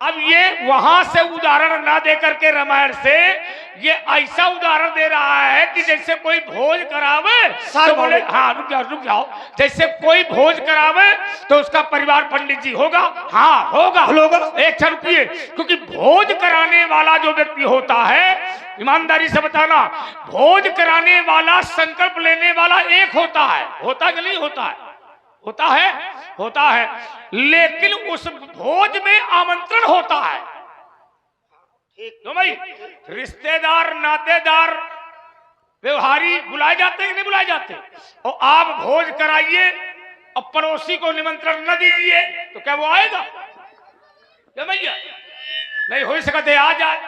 अब ये वहां से उदाहरण ना दे करके रामायण से ये ऐसा उदाहरण दे रहा है कि जैसे कोई भोज करावे तो बोले हाँ रुक जाओ जैसे कोई भोज करावे तो उसका परिवार पंडित जी होगा, हाँ होगा एक क्षण रुकिए, क्योंकि भोज कराने वाला जो व्यक्ति होता है, ईमानदारी से बताना, भोज कराने वाला संकल्प लेने वाला एक होता है, होता कि नहीं होता है? होता है, लेकिन उस भोज में आमंत्रण होता है। तो भाई रिश्तेदार नातेदार व्यवहारी बुलाए जाते हैं कि नहीं बुलाए जाते? और आप भोज कराइए और पड़ोसी को निमंत्रण न दीजिए तो क्या वो आएगा? क्या भैया नहीं हो सकते आ जाए,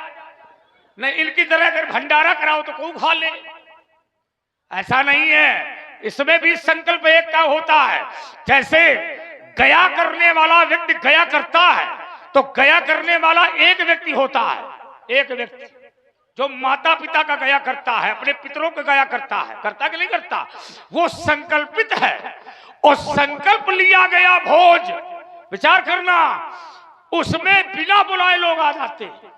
नहीं इनकी तरह अगर भंडारा कराओ तो कोई खा ले, ऐसा नहीं है। इसमें भी संकल्प एक का होता है। जैसे गया करने वाला व्यक्ति गया करता है तो गया करने वाला एक व्यक्ति होता है, एक व्यक्ति जो माता पिता का गया करता है, अपने पितरों का गया करता है, करता कि नहीं करता? वो संकल्पित है और संकल्प लिया गया भोज, विचार करना, उसमें बिना बुलाए लोग आ जाते हैं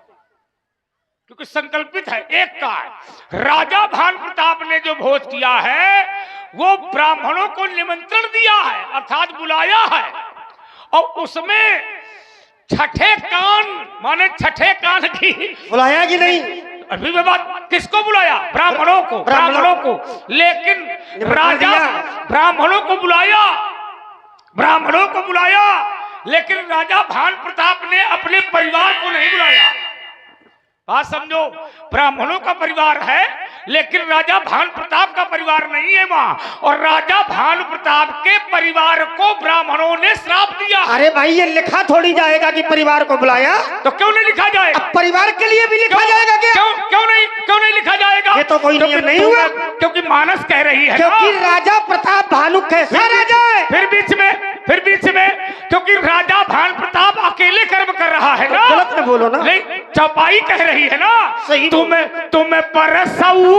क्योंकि संकल्पित है, एक का है। राजा भानु प्रताप ने जो भोज किया है वो ब्राह्मणों को निमंत्रण दिया है, अर्थात बुलाया है, और उसमें छठे कान माने छठे कान की बुलाया कि नहीं? अभी मैं बात किसको बुलाया? ब्राह्मणों को, लेकिन राजा ब्राह्मणों को बुलाया, लेकिन राजा भानु प्रताप ने अपने परिवार को नहीं बुलाया। बात समझो, ब्राह्मणों का परिवार है लेकिन राजा भानु प्रताप का परिवार नहीं है वहां, और राजा भानु प्रताप के परिवार को ब्राह्मणों ने श्राप दिया। अरे भाई ये लिखा थोड़ी जाएगा कि परिवार को बुलाया, तो क्यों नहीं लिखा जाएगा? अब परिवार के लिए भी लिखा जाएगा क्या? क्यों नहीं लिखा जाएगा? ये तो कोई नियम नहीं हुआ, क्योंकि मानस कह रही है, क्योंकि राजा प्रताप भानु कैसा राजा है? फिर बीच में क्योंकि राजा भानु प्रताप अकेले कर्म कर रहा है ना, गलत न बोलो ना, नहीं चौपाई कह रही है ना, सही तुम्हें परसऊ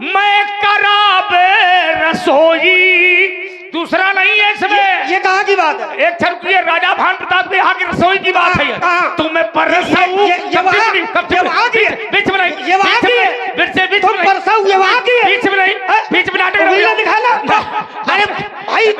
मैं कराबे रसोई, दूसरा नहीं है इसमें। ये कहाँ की बात है? एक क्षण ये राजा भानु प्रताप के यहाँ की रसोई की बात है, तुम्हें परसऊ बीच में नाटक दिखाना। अरे भाई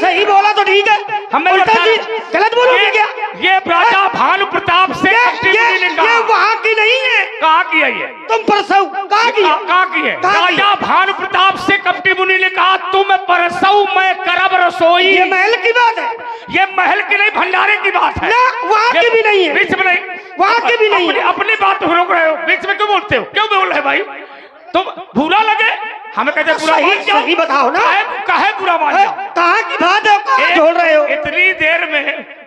सही बोला तो ठीक है, हमें गलत बोलोगे क्या? ये राजा भानु प्रताप से ये वहाँ की नहीं है। कहाँ की है ये? तुम परसऊ कहाँ की है? राजा भानु प्रताप से कपटी मुनि ने कहा तुम परसऊ मैं करब रसोई। ये महल की बात है, ये महल की नहीं भंडारे की बात है ना, वहाँ की भी नहीं है, बीच में नहीं, वहाँ की भी नहीं है। अपनी बात रोक रहे हो, बीच में क्यों बोलते हो? क्यों बोल रहे भाई? तुम बुरा लगे हमें कहते बुरा सही बताओ ना, काहे बुरा मान जाओ? कहाँ की बात है, कहाँ झोल रहे हो?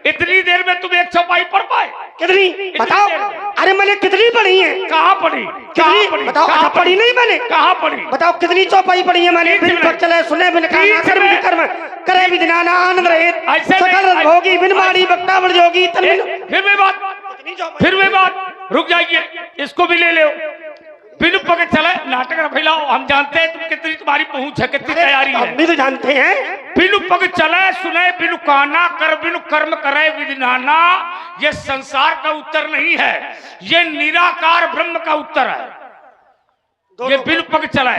इतनी देर में तुम एक चौपाई पढ़ पाए? कितनी बताओ? अरे मैंने कितनी पढ़ी है? कहाँ पढ़ी? कितनी बताओ? अच्छा पढ़ी नहीं मैंने? कहाँ पढ़ी? बताओ कितनी चौपाई पढ़ी है मैंने? बिन भक्त चले सुने बिन काना कर्म करे विधिनाना आनंद रहित सकल रस भोगी बिन मारी बक्ता बड़ जोगी। फिर वे बात रुक जाइए, इसको भी ले लो। बिनु पकड़ चले नाटक फैलाओ, हम जानते हैं तुम कितनी तुम्हारी पहुंच है, कितनी तैयारी है, हम भी तो जानते हैं। बिनु पग चले सुने बिनु काना कर बिनु कर्म करे विधिनाना, ये संसार का उत्तर नहीं है, ये निराकार ब्रह्म का उत्तर है। ये बिनु पग चले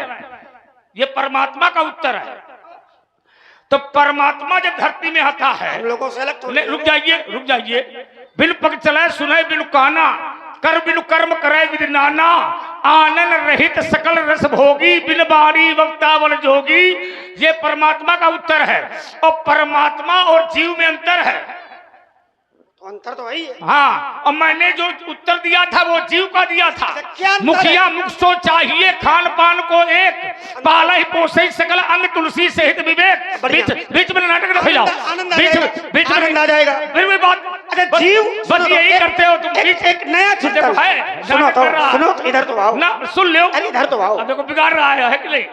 ये परमात्मा का उत्तर है। तो परमात्मा जब धरती में आता है, हम लोगों से रुक जाइए, बिनु पग चले सुने बिनु काना कर बिनु कर्म करे विधिनाना आनंद रहित सकल रस भोगी बिन बारी वक्तावल जोगी, ये परमात्मा का उत्तर है। और परमात्मा और जीव में अंतर है, तो अंतर तो वही है। हाँ, और मैंने जो उत्तर दिया था वो जीव का दिया था। मुखिया मुख सो चाहिए खान पान को एक, पाला ही पोसे सकल अंग तुलसी सहित विवेक। बीच में नाटक न फैलाओ, बीच में आ जाएगा। फिर भी बात जीव बस यही करते हो तुम। एक नया चिंतन है, सुनो तो इधर तो आओ ना, सुन लो, इधर तो आओ। देखो बिगाड़ रहा है कि नहीं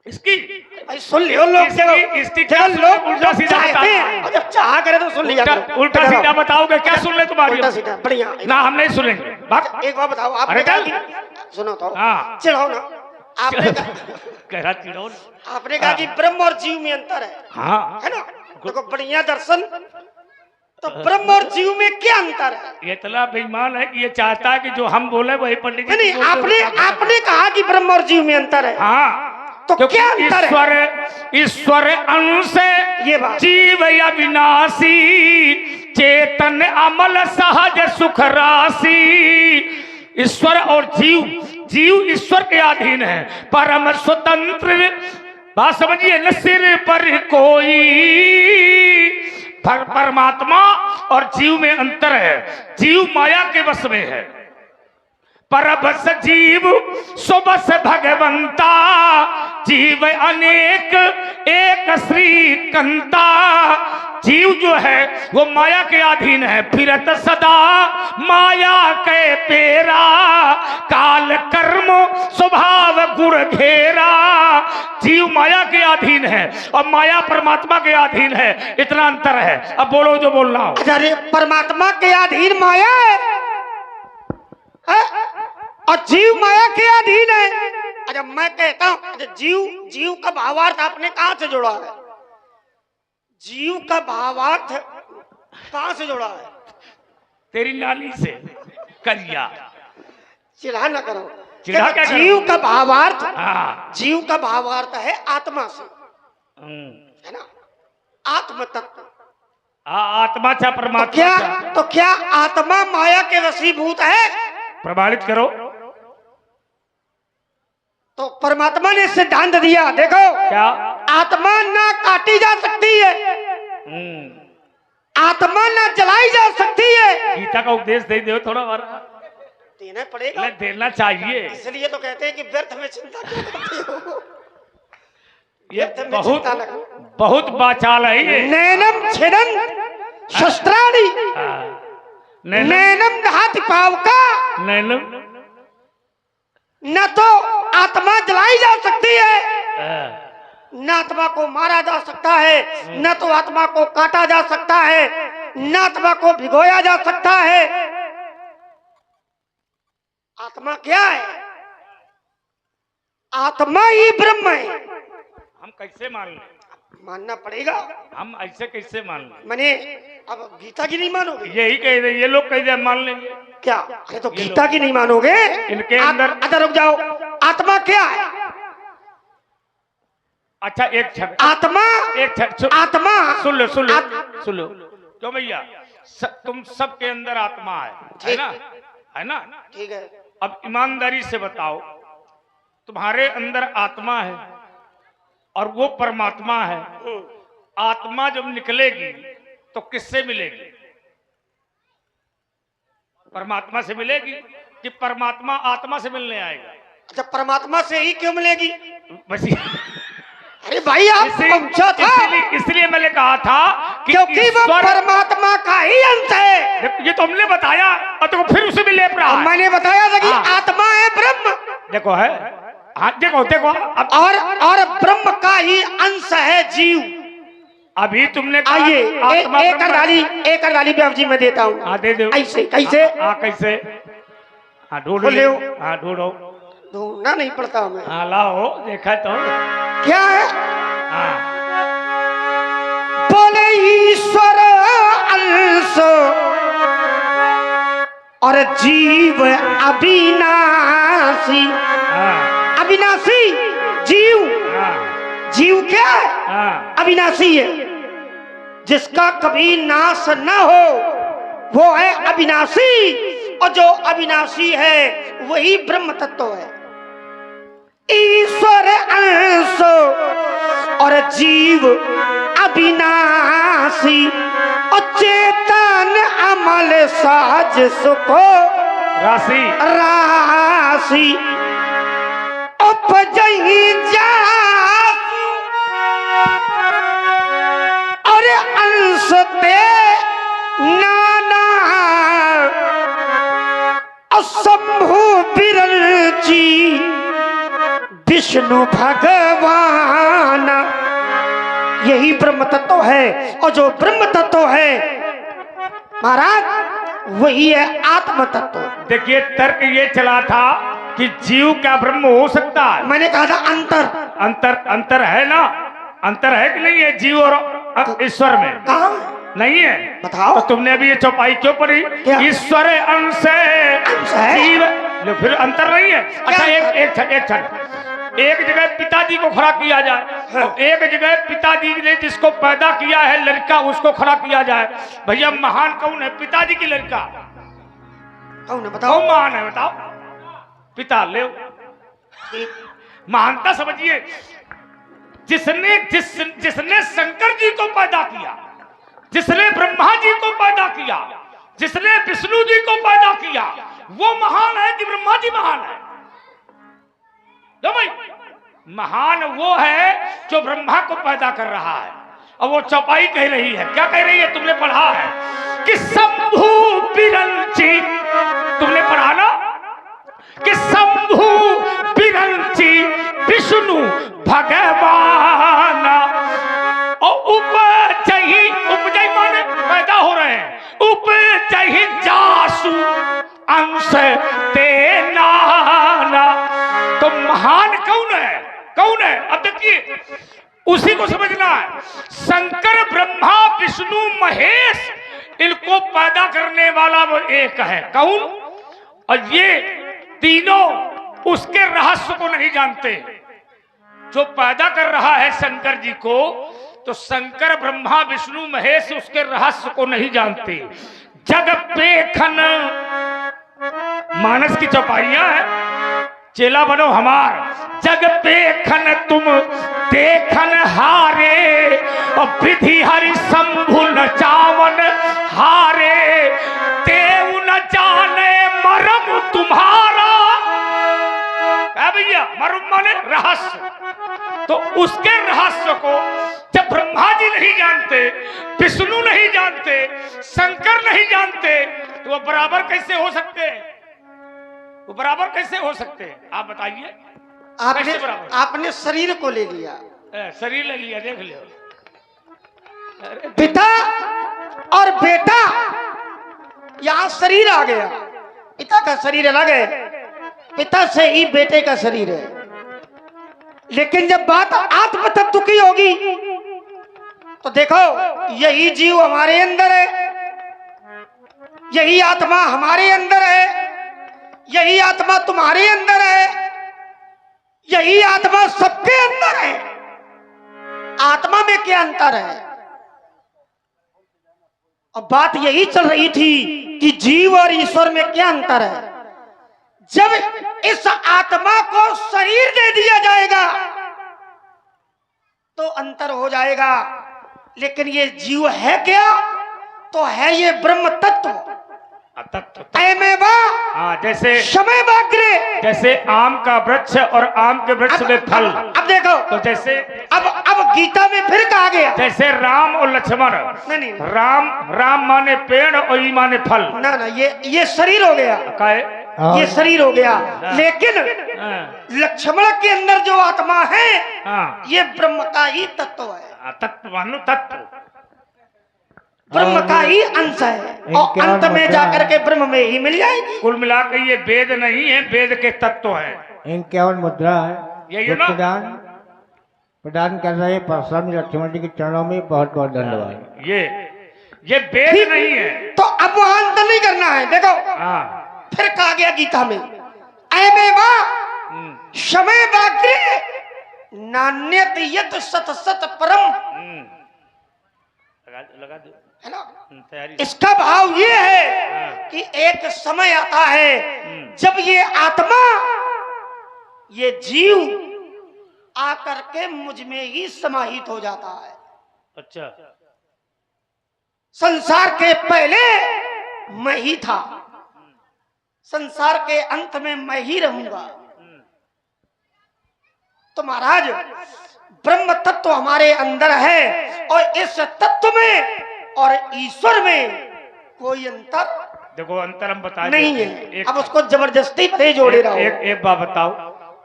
इसकी भाई सुन लियो लोग, इसकी लोग उल्टा सीधा जब चाह करे तो सुन लिया। उल्टा सीधा बताओगे क्या? सुन ले तुम्हारी उल्टा सीधा बढ़िया ना, हम नहीं सुनेंगे। एक बात बताओ आप, सुनो तो चिढ़ाओ ना, आपने चिढ़ाओ, आपने कहा कि ब्रह्म और जीव में अंतर है, हाँ है ना? देखो बढ़िया दर्शन तो ब्रह्म और जीव में क्या अंतर है? ये इतना बेईमान है कि ये चाहता है कि जो हम बोले वही पंडित जी नहीं बोलते आपने हैं। आपने कहा कि ब्रह्म और जीव में अंतर है। हाँ तो क्योंकि क्या अंतर है? ईश्वर अंश ये बात जीव अविनाशी चेतन अमल सहज सुख राशि। ईश्वर और जीव ईश्वर के अधीन है, परम स्वतंत्र। बात समझिए न, सिर पर कोई परमात्मा और जीव में अंतर है। जीव माया के वश में है, परबस जीव सुबस भगवंता। जीव अनेक एक श्रीकंता। जीव जो है वो माया के अधीन है, फिरत सदा माया के पेरा। काल कर्म स्वभाव गुण घेरा। जीव माया के अधीन है और माया परमात्मा के अधीन है, इतना अंतर है। अब बोलो जो बोलना हो। अरे परमात्मा के अधीन माया है और जीव माया के अधीन है। अच्छा मैं कहता हूं जीव का भावार्थ आपने कहां से जोड़ा है? जीव का भावार्थ कहां से जोड़ा है? तेरी नानी से करिया। चिढ़ा ना करो। चिढ़ा क्या करो? जीव का भावार्थ, हाँ जीव का भावार्थ है आत्मा से, है ना? आत्म तत्व। आत्मा चा परमात्मा तो क्या आत्मा माया के वशीभूत है? प्रमाणित करो। तो परमात्मा ने सिद्धांत दिया, देखो क्या? आत्मा ना काटी जा सकती है, आत्मा ना जलाई जा सकती है। गीता का उपदेश दे दो थोड़ा बारा। देना पड़ेगा, देना चाहिए। इसलिए तो कहते हैं कि व्यर्थ में चिंता क्यों करते हो? ये बहुत बाचाल है ये। नैनम छिदन शस्त्राणि नैनम दहाति पावका। नैनम न तो आत्मा जलाई जा सकती है, न आत्मा को मारा जा सकता है, न तो आत्मा को काटा जा सकता है, न आत्मा को भिगोया जा सकता है। आत्मा क्या है? आत्मा ही ब्रह्म है। हम कैसे मान लें? मानना पड़ेगा। हम ऐसे कैसे मान लें? मैंने अब गीता की नहीं मानोगे? यही कह रहे, ये लोग कह रहे मान लेंगे क्या? अरे तो गीता की नहीं मानोगे? इनके अंदर अच्छा रुक जाओ, आत्मा क्या है? अच्छा एक क्षण, आत्मा, एक क्षण, आत्मा सुन लो क्यों भैया? तुम सबके अंदर आत्मा है ना? है ना? ठीक है। अब ईमानदारी से बताओ, तुम्हारे अंदर आत्मा है और वो परमात्मा है। आत्मा जब निकलेगी तो किससे मिलेगी? परमात्मा से मिलेगी कि परमात्मा आत्मा से मिलने आएगा? अच्छा परमात्मा से ही क्यों मिलेगी? बस अरे भाई आप समझा था, इसलिए मैंने कहा था कि क्योंकि वो परमात्मा का ही अंश है। ये तो हमने बताया और तो फिर उसे भी लेप रहा है। मैंने बताया था कि आत्मा है ब्रह्म। देखो है, हाँ देखो और ब्रह्म का ही अंश है जीव। अभी तुमने आइए एक अर्धाली व्यास जी मैं देता हूँ। हाँ दे दो। ऐसे कैसे? हाँ कैसे? हाँ ढूंढो। हाँ ढूंढो। ढूंढना नहीं पड़ता हमें। हाँ लाओ, देखा तो क्या है? हाँ बोले ईश्वर अंश और जीव अविनाशी। अविनाशी जीव। जीव क्या है? अविनाशी है, जिसका कभी नाश न हो वो है अविनाशी, और जो अविनाशी है वही ब्रह्म तत्व है। ईश्वर अंश और जीव अविनाशी, और चेतन अमल साज सुखो राशि। उपजही जासु और अंश ते नाना, असंभु बिरलची विष्णु भगवान। यही ब्रह्म तत्व है, और जो ब्रह्म तत्व है महाराज वही है आत्म तत्व। देखिए तर्क ये चला था कि जीव क्या ब्रह्म हो सकता है? मैंने कहा था अंतर है ना? अंतर है कि नहीं है जीव और ईश्वर में? कहा? नहीं है। बताओ। तो तुमने अभी ये चौपाई क्यों पढ़ी? क्या? ईश्वर अंश है? जीव, लो फिर अंतर नहीं है। अच्छा एक जगह पिताजी को खड़ा किया जाए, तो एक जगह पिताजी ने जिसको पैदा किया है लड़का उसको खड़ा किया जाए। भैया महान कौन है? पिताजी की लड़का कौन है बताओ? कौन महान है बताओ? पिता ले महानता समझिए। जिसने शंकर जी को पैदा किया, जिसने ब्रह्मा जी को पैदा किया, जिसने विष्णु जी को पैदा किया, वो महान है कि ब्रह्मा जी महान है? लो भाई, महान वो है जो ब्रह्मा को पैदा कर रहा है। और वो चौपाई कह रही है, क्या कह रही है? तुमने पढ़ा है कि शंभु बिरंची, तुमने पढ़ा ना कि शंभु बिरंची विष्णु भगवान, और उपजई माने पैदा हो रहे हैं, उपजई जासु अंश ते नाना। तो महान कौन है? कौन है? अब देखिए, उसी को समझना है। शंकर ब्रह्मा विष्णु महेश, इनको पैदा करने वाला वो एक है। कौन? और ये तीनों उसके रहस्य को नहीं जानते। जो पैदा कर रहा है शंकर जी को, तो शंकर ब्रह्मा विष्णु महेश उसके रहस्य को नहीं जानते। जग पेखन, मानस की चौपाइयां है, चेला बनो हमार। जग पेखन तुम देखन हारे, और विधि हरि शंभु न चावन हारे, देव न जाने मरम तुम्हारा। क्या भैया? मरम माने रहस्य। तो उसके रहस्य को जब ब्रह्मा जी नहीं जानते, विष्णु नहीं जानते, शंकर नहीं जानते, तो वो बराबर कैसे हो सकते हैं? वो बराबर कैसे हो सकते हैं? आप बताइए। आपने शरीर को ले लिया, शरीर ले लिया, देख लो। पिता और बेटा, यहां शरीर आ गया। पिता का शरीर अलग है, पिता से ही बेटे का शरीर है। लेकिन जब बात आत्म तत्व की होगी, तो देखो यही जीव हमारे अंदर है, यही आत्मा हमारे अंदर है, यही आत्मा तुम्हारे अंदर है, यही आत्मा सबके अंदर है। आत्मा में क्या अंतर है? और बात यही चल रही थी कि जीव और ईश्वर में क्या अंतर है। जब इस आत्मा को शरीर दे दिया जाएगा तो अंतर हो जाएगा। लेकिन ये जीव है क्या? तो है ये ब्रह्म तत्व। जैसे समय बाग्रे, जैसे आम का वृक्ष और आम के वृक्ष में फल। अब देखो, तो जैसे अब गीता में फिर कहा गया, जैसे राम और लक्ष्मण। नहीं, राम माने पेड़ और ई माने फल। ना ये शरीर हो गया, ये शरीर हो गया। लेकिन लक्ष्मण के अंदर जो आत्मा है, ये ब्रह्म का ही तत्व है। तत्व मानो तत्व, ब्रह्म का ही अंश है, और अंत में जाकर के ब्रह्म में ही मिल जाएगी। कुल मिलाकर ये वेद नहीं है, वेद के तत्व है। 51 मुद्रा है, यही ना? प्रदान कर रहे परशुराम लक्ष्मण जी के चरणों में बहुत बहुत धन्यवाद। ये वेद नहीं है। तो अब वहां अंतर नहीं करना है। देखो फिर कहा गया गीता में, ऐमेवा समय बाग्रे नान्यत यत सत सत परम। लगा दो, है ना? इसका भाव ये है कि एक समय आता है जब ये आत्मा, ये जीव आकर के मुझ में ही समाहित हो जाता है। अच्छा, संसार के पहले मैं ही था, संसार के अंत में मैं ही रहूंगा। तो महाराज ब्रह्म तत्व हमारे अंदर है, और इस तत्व में और ईश्वर में कोई अंतर देखो, अंतर हम बता नहीं है। अब उसको जबरदस्ती पे जोड़े रहो। एक बात बताओ,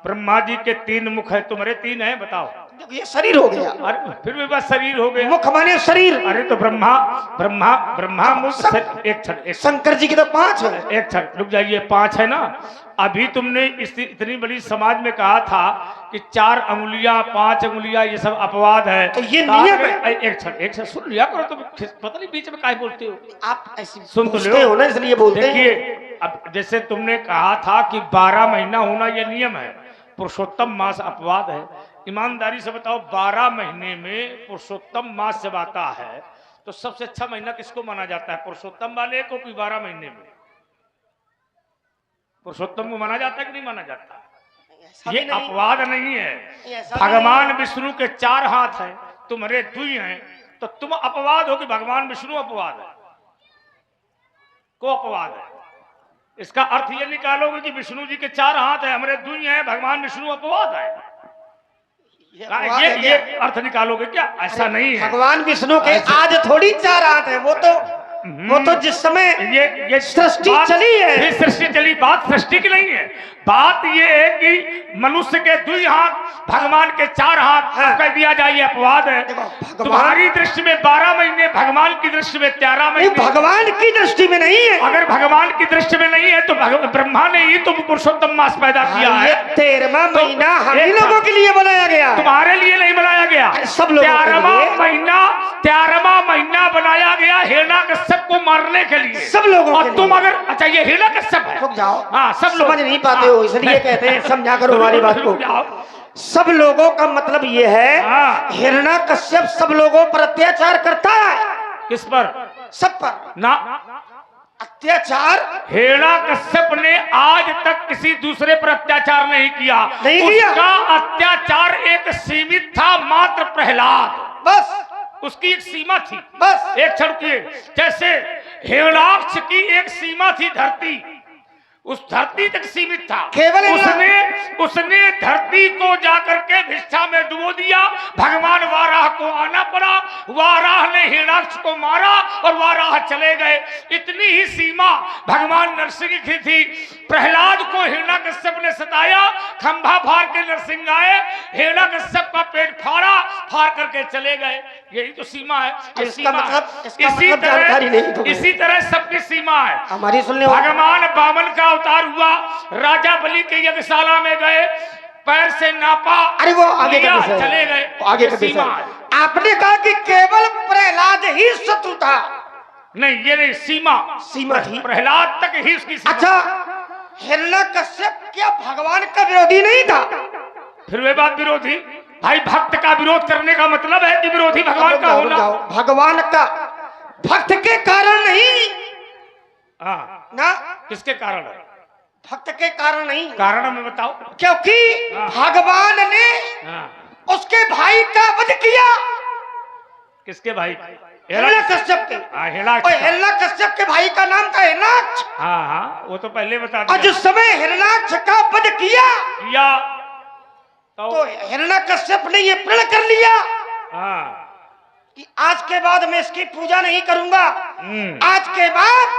ब्रह्मा जी के 3 मुख है, तुम्हारे 3 है? बताओ। देखो ये शरीर हो गया, अरे फिर भी बस शरीर हो गया। मुख माने शरीर। अरे तो ब्रह्मा ब्रह्मा ब्रह्मा मुख एक क्षण शंकर जी की तो 5 है। एक क्षण रुक जाइए, 5 है ना। अभी तुमने इतनी बड़ी समाज में कहा था कि 4 अंगुलियां 5 अंगुलियां ये सब अपवाद है, तो ये नियम है। एक क्षण सुन लिया करो, तुम पता नहीं बीच में काहे बोलते हो। आप ऐसी सुन तो पूछते हो ना, इसलिए बोलते हैं। देखिए अब जैसे तुमने कहा था कि 12 महीना होना ये नियम है, पुरुषोत्तम मास अपवाद है। ईमानदारी से बताओ 12 महीने में पुरुषोत्तम मास जब आता है तो सबसे अच्छा महीना किसको माना जाता है? पुरुषोत्तम वाले को कि 12 महीने में पुरुषोत्तम को माना जाता है कि नहीं माना जाता? ये अपवाद नहीं है। भगवान विष्णु के 4 हाथ हैं, तुम्हारे 2 हैं, तो तुम अपवाद हो कि भगवान विष्णु अपवाद है? को अपवाद है? इसका अर्थ ये निकालोगे कि विष्णु जी के 4 हाथ है, हमारे 2 हैं, भगवान विष्णु अपवाद है। ये अर्थ निकालोगे क्या? ऐसा नहीं है। भगवान विष्णु के आज थोड़ी 4 हाथ है, वो तो जिस समय ये सृष्टि चली है, सृष्टि चली, बात सृष्टि की नहीं है। बात ये है कि मनुष्य के 2 हाथ, भगवान के 4 हाथ कह दिया जाए ये अपवाद है। तुम्हारी दृष्टि में 12 महीने, भगवान की दृष्टि में 13 महीने। भगवान की दृष्टि में नहीं है। अगर भगवान की दृष्टि में नहीं है तो ब्रह्मा ने ही तो पुरुषोत्तम मास पैदा किया है। 13वां महीना हम ही लोगों के लिए बनाया गया, तुम्हारे लिए नहीं बनाया गया। सब लोगों के लिए। 13वां महीना बनाया गया हिरण्यकश्यप को मारने के लिए, सब लोगों और तुम अगर अच्छा ये हिरण्यकश्यप है, रुक जाओ। हाँ सब लोग समझ नहीं पाते हो, इसलिए कहते हैं समझा करो हमारी बात को। सब लोगों का मतलब ये है हिरण्यकश्यप सब लोगों पर अत्याचार करता है। किस पर? सब पर ना अत्याचार। हिरण्यकश्यप ने आज तक किसी दूसरे पर अत्याचार नहीं किया। उसका अत्याचार एक सीमित था, मात्र प्रहलाद, बस उसकी एक सीमा थी, बस एक क्षण की। जैसे हिरण्याक्ष की एक सीमा थी, धरती, उस धरती तक सीमित था। केवल उसने धरती को जाकर के भिक्षा में डुबो दिया। भगवान वाराह को आना पड़ा, वाराह ने हिरण्याक्ष को मारा और वाराह चले गए। इतनी ही सीमा भगवान नरसिंह की थी। प्रहलाद को हिरण्याकश्यप ने सताया, खंभा फाड़ के नरसिंह आए, हिरण्याकश्यप का पेट फाड़ा, फाड़ करके चले गए। यही तो सीमा है। इसी तरह सबकी सीमा है। हमारी सुनने भगवान वामन का अवतार हुआ, राजा बलि के यज्ञशाला में गए, पैर से नापा, अरे वो आगे का चले गए। आगे का सीमा। आपने कहा कि केवल प्रहलाद ही शत्रु था। नहीं, ये नहीं, सीमा थी, प्रहलाद तक ही उसकी सीमा। अच्छा, हिरण्यकश्यप क्या भगवान का विरोधी नहीं था? फिर वे बात विरोधी, भाई भक्त का विरोध करने का मतलब है कि विरोधी भगवान का होना। भगवान का भक्त के कारण नहीं ना, किसके कारण है? भक्त के कारण नहीं। कारण में बताओ। क्योंकि भगवान ने उसके भाई का वध किया। किसके भाई? हिरण्यकश्यप के। हिरण्यकश्यप के भाई का नाम था हिरण्याक्ष। हाँ, वो तो पहले बता दिया। और जिस समय हिरण्याक्ष का वध किया तो हिरण्यकश्यप ने ये प्रण कर लिया कि आज के बाद मैं इसकी पूजा नहीं करूंगा। आज के बाद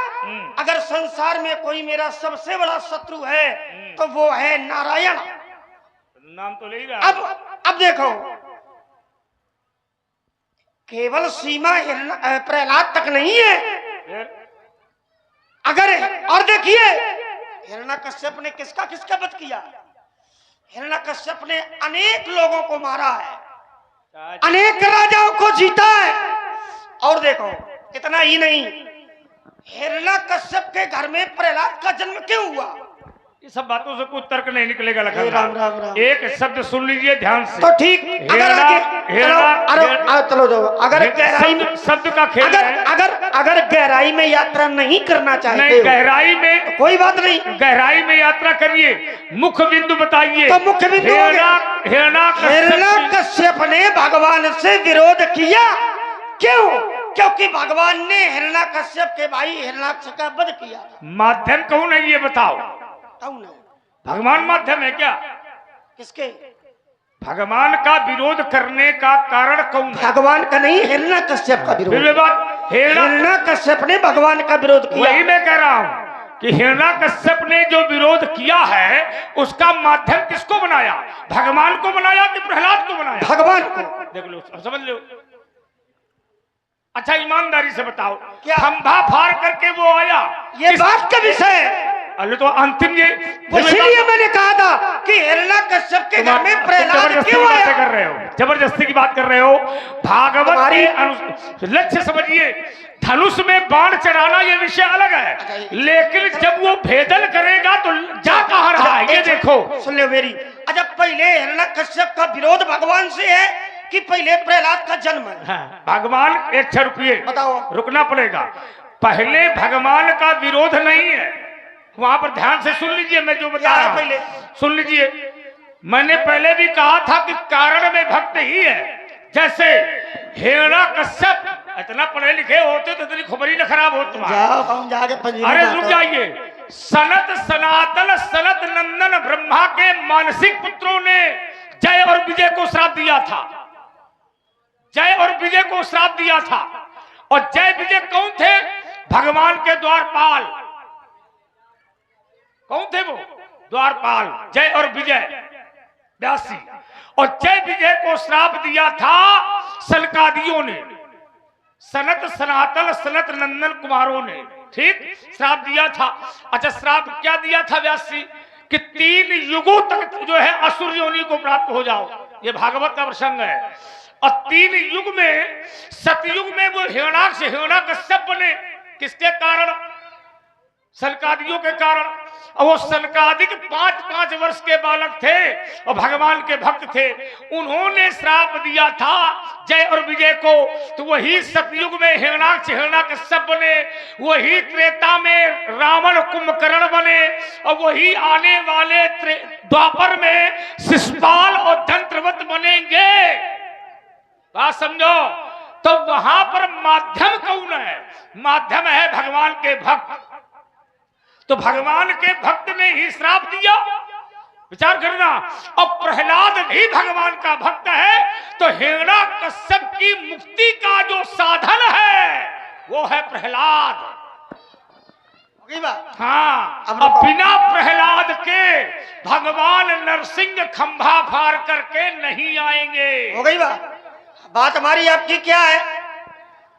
अगर संसार में कोई मेरा सबसे बड़ा शत्रु है तो वो है नारायण। नाम तो ले ही रहा। अब देखो, केवल सीमा प्रहलाद तक नहीं है। अगर और देखिए हिरण्यकश्यप ने किसका वध किया? हिरण्यकश्यप ने अनेक लोगों को मारा है, अनेक राजाओं को जीता है। और देखो इतना ही नहीं, हिरण्यकश्यप के घर में प्रहलाद का जन्म क्यों हुआ? ये सब बातों से कुछ तर्क नहीं निकलेगा। लखन राम राम राम। एक शब्द सुन लीजिए ध्यान से। तो ठीक, चलो जाओ। अगर गहराई शब्द का खेल है, अगर गहराई में यात्रा नहीं करना चाहते नहीं, गहराई में कोई बात नहीं, गहराई में यात्रा करिए, मुख्य बिंदु बताइए। तो मुख्य बिंदु हिरण्यकश्यप ने भगवान से विरोध किया। क्यों? क्योंकि भगवान ने हिरण्यकश्यप के भाई हिरण्याक्ष का वध किया। माध्यम कौन है ये बताओ? कौन है? भगवान माध्यम है क्या? किसके? भगवान का विरोध करने का कारण कौन है? भगवान का नहीं, हिरण्यकश्यप का विरोध। हिरण्यकश्यप ने भगवान का विरोध किया। वही मैं कह रहा हूँ कि हिरण्यकश्यप ने जो विरोध किया है उसका माध्यम किसको बनाया? भगवान को बनाया कि प्रहलाद को बनाया? भगवान को। देख लो, समझ लो। अच्छा ईमानदारी से बताओ, क्या? खंभा फाड़ करके वो आया, ये बात का विषय है। अरे तो अंतिम ये इसीलिए मैंने कहा था कि हिरण्यकश्यप के घर में प्रहलाद क्यों आया? कर रहे हो, जबरदस्ती की बात कर रहे हो। भागवत के लक्ष्य समझिए, धनुष में बाण चढ़ाना ये विषय अलग है, लेकिन जब वो भेदन करेगा तो जा कहाँ रहा है ये देखो। सुन लो मेरी। अच्छा, पहले हिरण्यकश्यप का विरोध भगवान से है कि पहले प्रहलाद का जन्म है? हाँ, भगवान एक रुपये बताओ, रुकना पड़ेगा। पहले भगवान का विरोध नहीं है, वहां पर ध्यान से सुन लीजिए, मैं जो बता रहा हूं पहले सुन लीजिए। मैंने पहले भी कहा था कि कारण में भक्त ही है। जैसे हिरण्यकश्यप इतना पढ़े लिखे होते तो इतनी खुबरी न खराब हो तुम्हारी। अरे रुक जाइए। सनत सनातन सनत नंदन ब्रह्मा के मानसिक पुत्रों ने जय और विजय को श्राप दिया था। जय और विजय को श्राप दिया था। और जय विजय कौन थे? भगवान के द्वारपाल। कौन थे वो? द्वारपाल, जय और विजय व्यासी। और जय विजय को श्राप दिया था सनकादियों ने, सनत सनातन सनत नंदन कुमारों ने, ठीक श्राप दिया था। अच्छा, श्राप क्या दिया था व्यासी? कि 3 युगों तक जो है असुर योनि को प्राप्त हो जाओ। ये भागवत का प्रसंग है। और 3 युग में, सतयुग में वो हिरण्यकश्यप बने। किसके कारण? सनकादियों के कारण। और वो सनकादिक 5-5 वर्ष के बालक थे और भगवान के भक्त थे। उन्होंने श्राप दिया था जय और विजय को। तो वही सतयुग में हिरण्यकश्यप बने, वही त्रेता में रावण कुंभकर्ण बने, और वही आने वाले द्वापर में शिशुपाल और दंत्रवत बनेंगे। बात समझो। तो वहां पर माध्यम कौन है? माध्यम है भगवान के भक्त। तो भगवान के भक्त ने ही श्राप दिया, विचार करना। और प्रहलाद भी भगवान का भक्त है। तो हिरण्यकश्यप की मुक्ति का जो साधन है वो है प्रहलाद। हाँ, अब बिना प्रहलाद के भगवान नरसिंह खंभा फाड़ करके नहीं आएंगे। हो गई बात हमारी आपकी क्या है?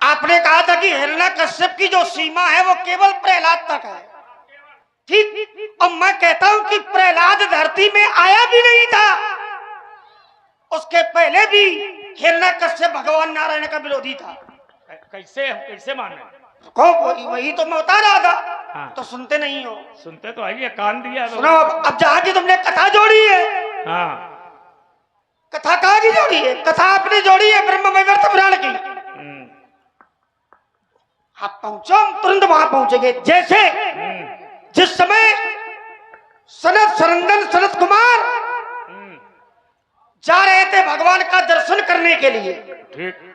आपने कहा था कि हिरण्यकश्यप की जो सीमा है वो केवल प्रहलाद तक है, ठीक। और मैं कहता हूं कि प्रहलाद धरती में आया भी नहीं था। उसके पहले भी हिरण्यकश्यप भगवान नारायण का विरोधी था। कैसे माने? वही तो मैं बता रहा था। हाँ। तो सुनते नहीं हो? सुनते तो आइए, कान दिया तो। सुनो, अब जहां की तुमने कथा जोड़ी है। हाँ। कथा कहाँ की जोड़ी है? कथा आपने जोड़ी है ब्रह्म वैवर्त पुराण की। आप पहुंचो, हम तुरंत वहां पहुंचेंगे। जैसे जिस समय सनत सनंदन सनत कुमार जा रहे थे भगवान का दर्शन करने के लिए, ठीक।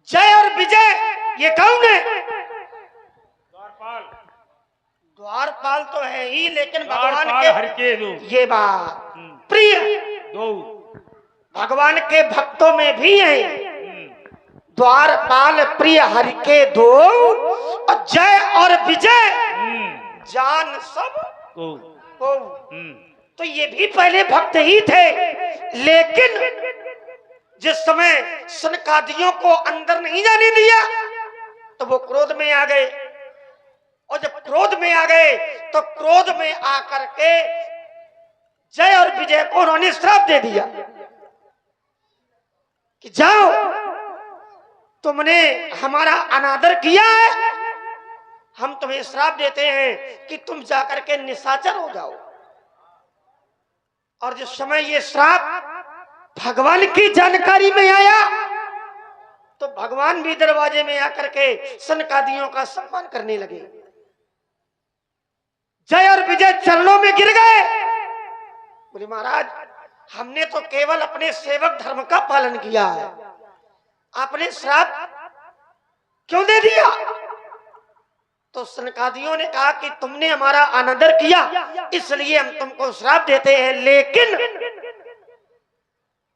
जय और विजय ये कौन है? द्वारपाल। द्वारपाल तो है ही, लेकिन भगवान द्वारपाल के हर के दो। ये बात प्रिय दो भगवान के भक्तों में भी है। द्वारपाल प्रिय हरि के दो, और जय और विजय जान सब को। तो ये भी पहले भक्त ही थे, लेकिन जिस समय सनकादियों को अंदर नहीं जाने दिया तो वो क्रोध में आ गए। और जब क्रोध में आ गए तो क्रोध में आकर के जय और विजय को उन्होंने श्राप दे दिया कि जाओ, तुमने हमारा अनादर किया है, हम तुम्हें श्राप देते हैं कि तुम जाकर के निशाचर हो जाओ। और जिस समय ये श्राप भगवान की जानकारी में आया तो भगवान भी दरवाजे में आकर के सनकादियों का सम्मान करने लगे। जय और विजय चरणों में गिर गए, बोले महाराज हमने तो केवल अपने सेवक धर्म का पालन किया है, आपने श्राप क्यों दे दिया? तो सनकादियों ने कहा कि तुमने हमारा अनादर किया इसलिए हम तुमको श्राप देते हैं, लेकिन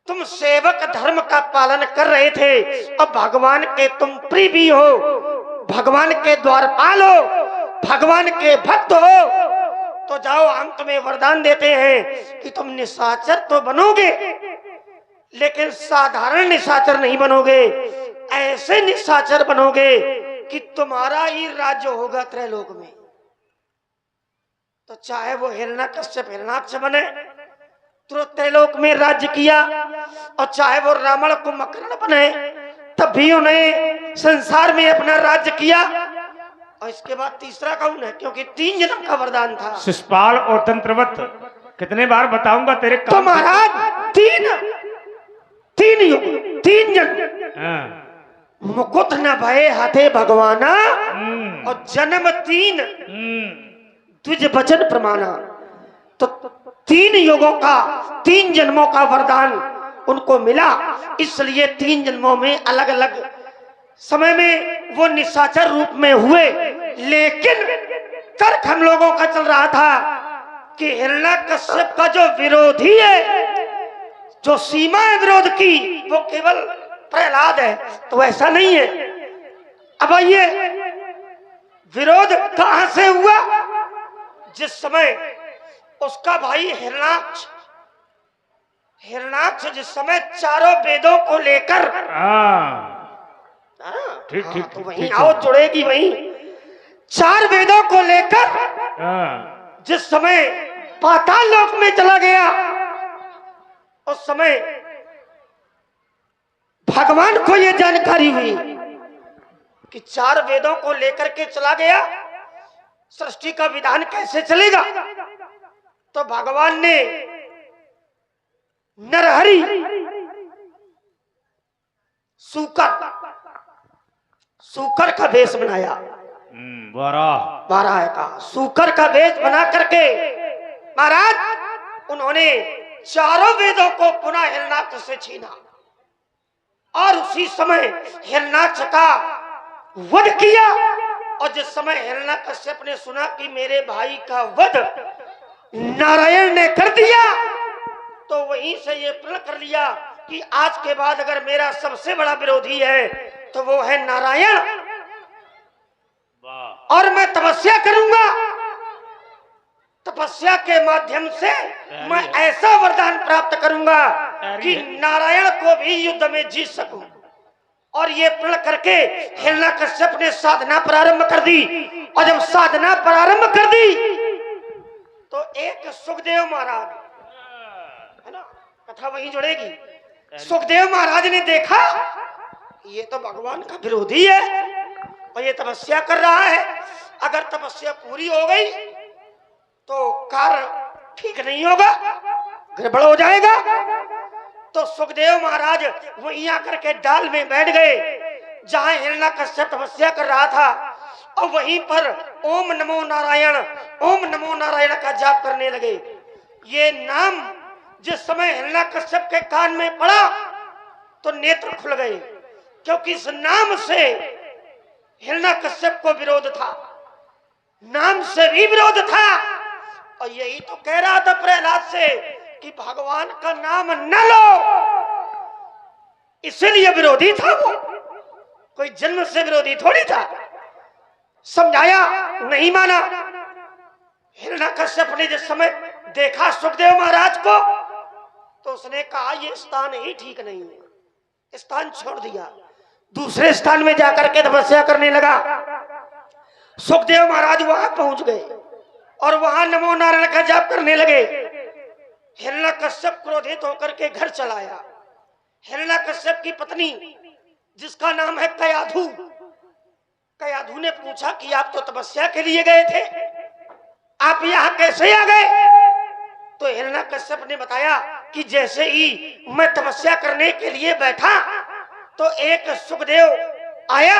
तुम सेवक धर्म का पालन कर रहे थे और भगवान के तुम प्रिय भी हो, भगवान के द्वारपाल हो, भगवान के भक्त हो तो जाओ, हम तुम्हें वरदान देते हैं कि तुम निशाचर तो बनोगे, लेकिन साधारण निशाचर नहीं बनोगे, ऐसे निशाचर बनोगे कि तुम्हारा ही राज्य होगा त्रैलोक में। तो चाहे वो हिरण्यकश्यप हिरण्याक्ष बने तो त्रैलोक में राज्य किया, और चाहे वो रावण कुंभकर्ण बने तब भी उन्हें संसार में अपना राज्य किया। और इसके बाद तीसरा कौन है, क्योंकि 3 जन्म का वरदान था। शिशुपाल और तंत्रवत कितने बार बताऊंगा तेरे तो काम। महाराज 3 युग 3 जन्म मुकुट न भये हाथे भगवाना, और जन्म 3 द्विज वचन प्रमाणा। तो 3 युगों का 3 जन्मों का वरदान उनको मिला, इसलिए 3 जन्मों में अलग अलग समय में वो निशाचर रूप में हुए। लेकिन तर्क हम लोगों का चल रहा था कि हिरण्यकश्यप का जो विरोधी है, जो सीमा है विरोध की, वो केवल प्रहलाद है। तो ऐसा नहीं है। अब आइए, विरोध कहां से हुआ? जिस समय उसका भाई हिरण्याक्ष जिस समय चारों वेदों को लेकर, ठीक ठीक तो वहीं आओ जुड़ेगी वहीं, 4 वेदों को लेकर जिस समय पाताल लोक में चला गया, उस समय भगवान को यह जानकारी हुई कि 4 वेदों को लेकर के चला गया, सृष्टि का विधान कैसे चलेगा। तो भगवान ने नरहरि सूकर का वेश बनाया। 12 है का सूकर का वेश बना करके महाराज उन्होंने चारों वेदों को पुनः हिरण्याक्ष से छीना, और उसी समय हिरण्याक्ष का वध किया। और जिस समय हिरण्यकश्यप ने सुना कि मेरे भाई का वध नारायण ने कर दिया, तो वहीं से ये प्रण कर लिया कि आज के बाद अगर मेरा सबसे बड़ा विरोधी है तो वो है नारायण, और मैं तपस्या करूंगा। तपस्या के माध्यम से मैं ऐसा वरदान प्राप्त करूंगा कि नारायण को भी युद्ध में जीत सकूं। और ये प्रण करके हिरण्यकश्यप ने साधना प्रारंभ कर दी। और जब साधना प्रारंभ कर दी तो एक सुखदेव महाराज, है ना, कथा वहीं जुड़ेगी। सुखदेव महाराज ने देखा ये तो भगवान का विरोधी है और ये तपस्या कर रहा है, अगर तपस्या पूरी हो गई तो कार्य ठीक नहीं होगा, गड़बड़ हो जाएगा। तो सुखदेव महाराज वहीं आकर के डाल में बैठ गए जहां हिरण्यकश्यप तपस्या कर रहा था, और वहीं पर ओम नमो नारायण का जाप करने लगे। ये नाम जिस समय हिरण्यकश्यप के कान में पड़ा तो नेत्र खुल गए, क्योंकि इस नाम से हिरण्यकश्यप को विरोध था, नाम से भी विरोध था। और यही तो कह रहा था प्रहलाद से कि भगवान का नाम न लो, इसलिए विरोधी था वो, कोई जन्म से विरोधी थोड़ी था। समझाया, नहीं माना। हिरण्यकश्यप ने जिस समय देखा सुखदेव महाराज को तो उसने कहा ये स्थान ही ठीक नहीं है, स्थान छोड़ दिया, दूसरे स्थान में जाकर के तपस्या करने लगा। सुखदेव महाराज वहां पहुंच गए और वहां नमो नारायण का जाप करने लगे। हिरण्यकश्यप क्रोधित होकर के घर चलाया। हिरण्यकश्यप की पत्नी जिसका नाम है कयाधु, कयाधु ने पूछा कि आप तो तपस्या के लिए गए थे, आप यहाँ कैसे आ गए? तो हिरण्यकश्यप ने बताया कि जैसे ही मैं तपस्या करने के लिए बैठा तो एक सुखदेव आया,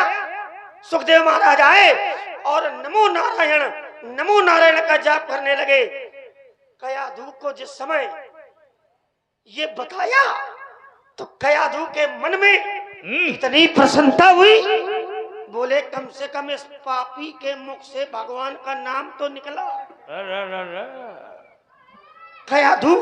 सुखदेव महाराज आए और नमो नारायण का जाप करने लगे। कयाधु को जिस समय ये बताया तो कयाधु के मन में इतनी प्रसन्नता हुई, बोले कम से कम इस पापी के मुख से भगवान का नाम तो निकला। कयाधु